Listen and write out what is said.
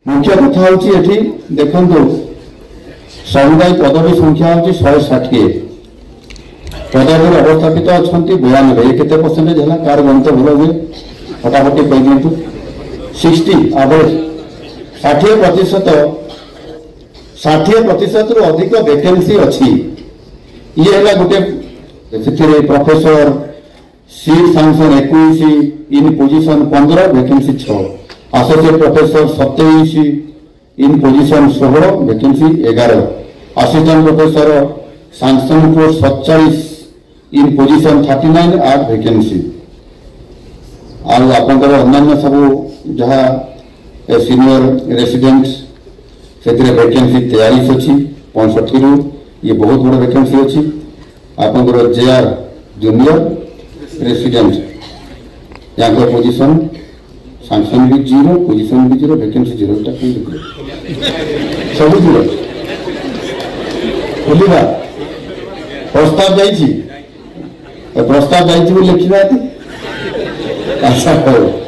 मुख्य कथा हूँ देखु समुदाय पदवी संख्या हूँ 160 पदवी अवस्थापित अच्छा 92 ये केते परसेंटेज है कार गणित भल हुए फटाफटी कह दिंतु 60 एवरेज 60% रु अधिक वैकेंसी अच्छी ये है गोटे professor seat sanction 21 in position 15 vacancy 6 associate professor 27 in position 16 vacancy 11 assistant professor sanction post 47 in position 39 8 vacancy आपर अन्य सब जहाँ सीनियर रेसिडेंट से वैकेंसी 43 अच्छी 65 रु ये बहुत बड़ा वैकेंसी अच्छी आपर जेआर जूनियर रेसिडेंट यहाँ पोजिशन सैंक्शन भी 0 पोजिशन भी 0 वैकेंसी 0 सब 0 खोलिबा प्रस्ताव जाइए प्रस्ताव जाइए लिखा अच्छा हो